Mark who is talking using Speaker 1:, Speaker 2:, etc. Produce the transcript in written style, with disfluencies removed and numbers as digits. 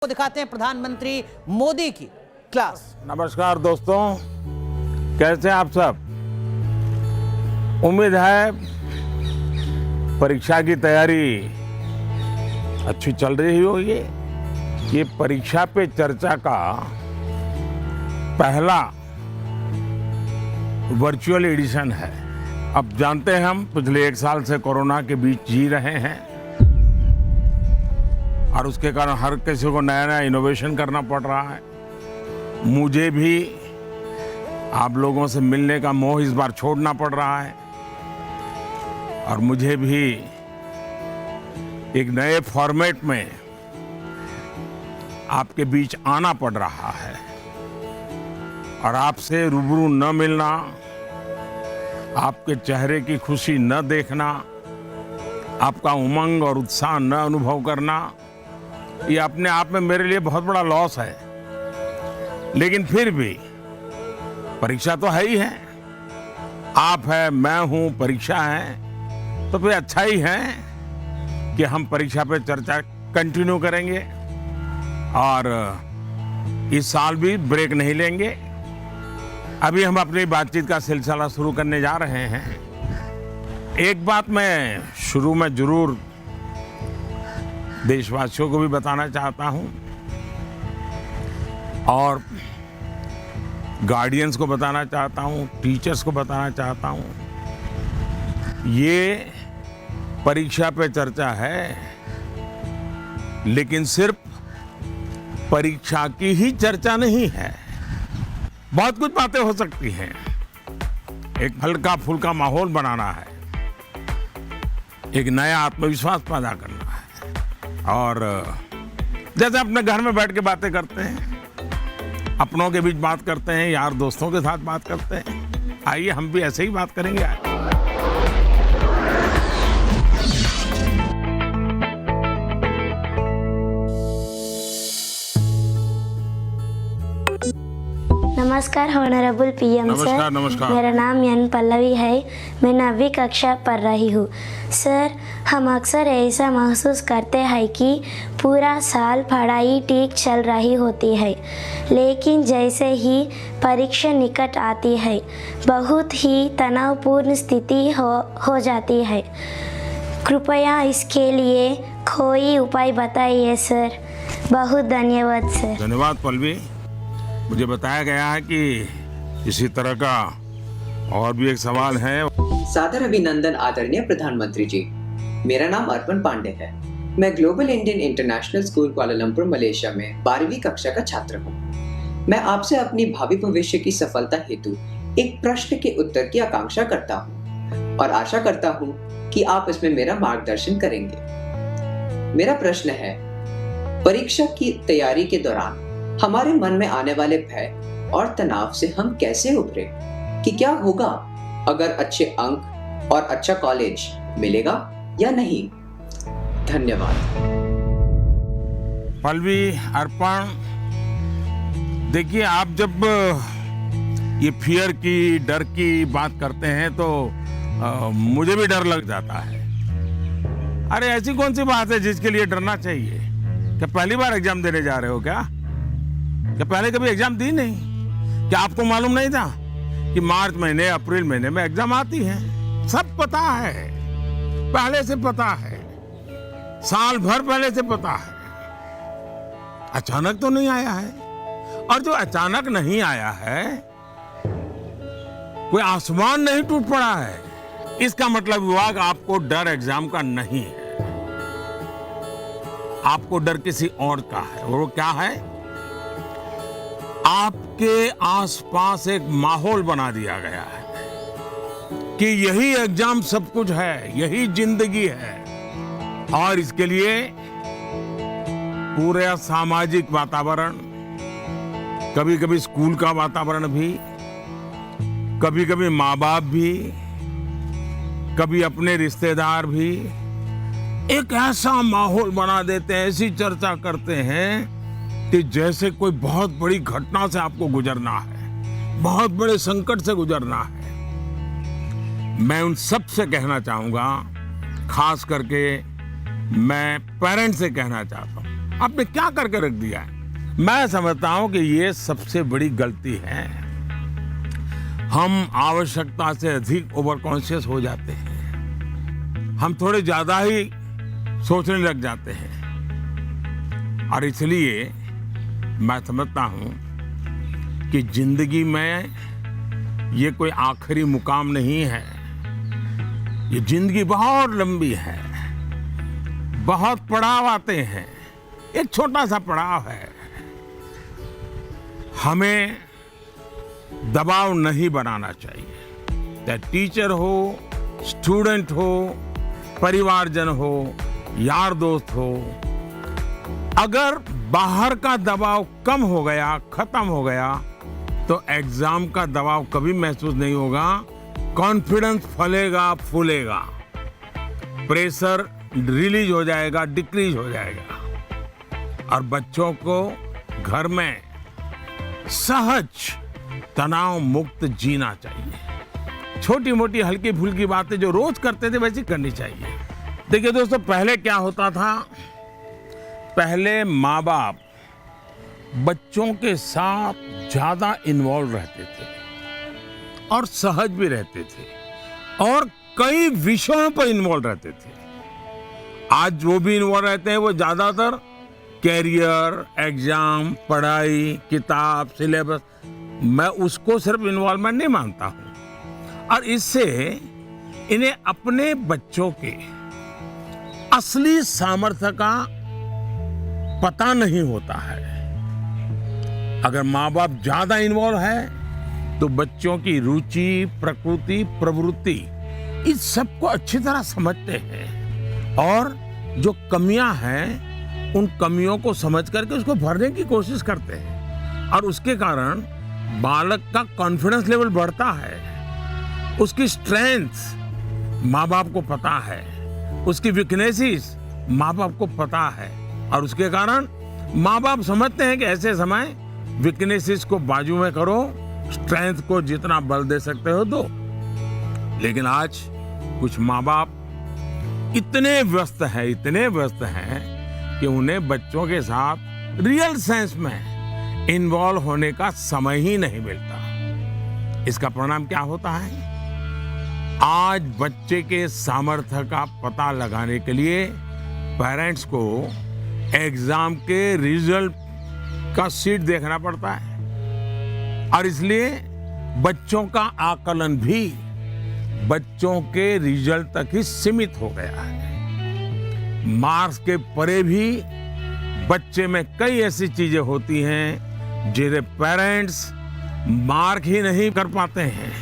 Speaker 1: को दिखाते हैं प्रधानमंत्री मोदी की क्लास।
Speaker 2: नमस्कार दोस्तों, कैसे हैं आप सब। उम्मीद है परीक्षा की तैयारी अच्छी चल रही होगी। ये परीक्षा पे चर्चा का पहला वर्चुअल एडिशन है। अब जानते हैं हम पिछले 1 साल से कोरोना के बीच जी रहे हैं और उसके कारण हर किसी को नया नया इनोवेशन करना पड़ रहा है। मुझे भी आप लोगों से मिलने का मोह इस बार छोड़ना पड़ रहा है और मुझे भी एक नए फॉर्मेट में आपके बीच आना पड़ रहा है और आपसे रूबरू न मिलना, आपके चेहरे की खुशी न देखना, आपका उमंग और उत्साह न अनुभव करना, ये अपने आप में मेरे लिए बहुत बड़ा लॉस है। लेकिन फिर भी परीक्षा तो है ही है। आप है, मैं हूं, परीक्षा है, तो फिर अच्छा ही है कि हम परीक्षा पे चर्चा कंटिन्यू करेंगे और इस साल भी ब्रेक नहीं लेंगे। अभी हम अपनी बातचीत का सिलसिला शुरू करने जा रहे हैं। एक बात मैं शुरू में जरूर देशवासियों को भी बताना चाहता हूं और गार्डियंस को बताना चाहता हूं, टीचर्स को बताना चाहता हूं। ये परीक्षा पे चर्चा है, लेकिन सिर्फ परीक्षा की ही चर्चा नहीं है। बहुत कुछ बातें हो सकती हैं। एक हल्का फुल्का माहौल बनाना है, एक नया आत्मविश्वास पैदा करना है और जैसे अपने घर में बैठ के बातें करते हैं, अपनों के बीच बात करते हैं, यार दोस्तों के साथ बात करते हैं, आइए हम भी ऐसे ही बात करेंगे।
Speaker 3: नमस्कार ऑनरेबल पीएम सर।
Speaker 2: नमस्कार।
Speaker 3: मेरा नाम एन पल्लवी है। मैं 9वीं कक्षा पढ़ रही हूँ। सर, हम अक्सर ऐसा महसूस करते हैं कि पूरा साल पढ़ाई ठीक चल रही होती है, लेकिन जैसे ही परीक्षा निकट आती है बहुत ही तनावपूर्ण स्थिति हो जाती है। कृपया इसके लिए कोई उपाय बताइए सर। बहुत धन्यवाद सर।
Speaker 2: धन्यवाद पल्लवी। मुझे बताया गया है कि इसी तरह का और भी एक सवाल है।
Speaker 4: सादर अभिनंदन आदरणीय प्रधानमंत्री जी। मेरा नाम अर्पण पांडे है। मैं global Indian international school Kuala Lumpur Malaysia में 12वीं कक्षा का छात्र हूँ। मैं आपसे अपनी भावी भविष्य की सफलता हेतु एक प्रश्न के उत्तर की आकांक्षा करता हूँ और आशा करता हूँ कि आप इसमें मेरा मार्गदर्शन करेंगे। मेरा प्रश्न है, परीक्षा की तैयारी के दौरान हमारे मन में आने वाले भय और तनाव से हम कैसे उभरे? कि क्या होगा अगर अच्छे अंक और अच्छा कॉलेज मिलेगा या नहीं? धन्यवाद।
Speaker 2: पल्लवी, अर्पण, देखिए आप जब ये फियर की, डर की बात करते हैं तो मुझे भी डर लग जाता है। अरे ऐसी कौन सी बात है जिसके लिए डरना चाहिए? क्या पहली बार एग्जाम देने जा रहे हो क्या पहले कभी एग्जाम दी नहीं? क्या आपको मालूम नहीं था कि मार्च महीने, अप्रैल महीने में एग्जाम आती है? सब पता है, पहले से पता है, साल भर पहले से पता है। अचानक तो नहीं आया है, और जो अचानक नहीं आया है, कोई आसमान नहीं टूट पड़ा है। इसका मतलब विभाग आपको डर एग्जाम का नहीं है, आपको डर किसी और का है। और वो क्या है? आपके आसपास एक माहौल बना दिया गया है कि यही एग्जाम सब कुछ है, यही जिंदगी है और इसके लिए पूरा सामाजिक वातावरण, कभी कभी स्कूल का वातावरण भी, कभी कभी माँ बाप भी, कभी अपने रिश्तेदार भी एक ऐसा माहौल बना देते हैं, ऐसी चर्चा करते हैं कि जैसे कोई बहुत बड़ी घटना से आपको गुजरना है, बहुत बड़े संकट से गुजरना है। मैं उन सब से कहना चाहूंगा, खास करके मैं पेरेंट्स से कहना चाहता हूं आपने क्या करके रख दिया है? मैं समझता हूं कि ये सबसे बड़ी गलती है। हम आवश्यकता से अधिक ओवर कॉन्शियस हो जाते हैं। हम थोड़े ज्यादा ही सोचने लग जाते हैं और इसलिए मैं समझता हूं कि जिंदगी में ये कोई आखिरी मुकाम नहीं है। ये जिंदगी बहुत लंबी है, बहुत पड़ाव आते हैं। एक छोटा सा पड़ाव है। हमें दबाव नहीं बनाना चाहिए। चाहे टीचर हो, स्टूडेंट हो, परिवारजन हो, यार दोस्त हो। अगर बाहर का दबाव कम हो गया, खत्म हो गया, तो एग्जाम का दबाव कभी महसूस नहीं होगा। कॉन्फिडेंस फलेगा, फूलेगा, प्रेशर रिलीज हो जाएगा, डिक्रीज हो जाएगा और बच्चों को घर में सहज तनाव मुक्त जीना चाहिए। छोटी मोटी हल्की फुल्की बातें जो रोज करते थे वैसी करनी चाहिए। देखिए दोस्तों, पहले क्या होता था? पहले माँ बाप बच्चों के साथ ज्यादा इन्वॉल्व रहते थे और सहज भी रहते थे और कई विषयों पर इन्वॉल्व रहते थे। आज जो भी इन्वॉल्व रहते हैं वो ज्यादातर कैरियर, एग्जाम, पढ़ाई, किताब, सिलेबस, मैं उसको सिर्फ इन्वॉल्वमेंट नहीं मानता हूं। और इससे इन्हें अपने बच्चों के असली सामर्थ्य का पता नहीं होता है। अगर माँ बाप ज्यादा इन्वॉल्व है तो बच्चों की रुचि, प्रकृति, प्रवृत्ति इस सबको अच्छी तरह समझते हैं और जो कमियां हैं उन कमियों को समझ करके उसको भरने की कोशिश करते हैं और उसके कारण बालक का कॉन्फिडेंस लेवल बढ़ता है। उसकी स्ट्रेंथ माँ बाप को पता है, उसकी वीकनेसेस माँ बाप को पता है और उसके कारण माँ बाप समझते हैं कि ऐसे समय वीकनेसेस को बाजू में करो, स्ट्रेंथ को जितना बल दे सकते हो दो। लेकिन आज कुछ माँ बाप इतने व्यस्त हैं कि उन्हें बच्चों के साथ रियल सेंस में इन्वॉल्व होने का समय ही नहीं मिलता। इसका परिणाम क्या होता है? आज बच्चे के सामर्थ्य का पता लगाने के लिए पेरेंट्स को एग्जाम के रिजल्ट का शीट देखना पड़ता है और इसलिए बच्चों का आकलन भी बच्चों के रिजल्ट तक ही सीमित हो गया है। मार्क्स के परे भी बच्चे में कई ऐसी चीजें होती हैं जिन्हें पेरेंट्स मार्क ही नहीं कर पाते हैं।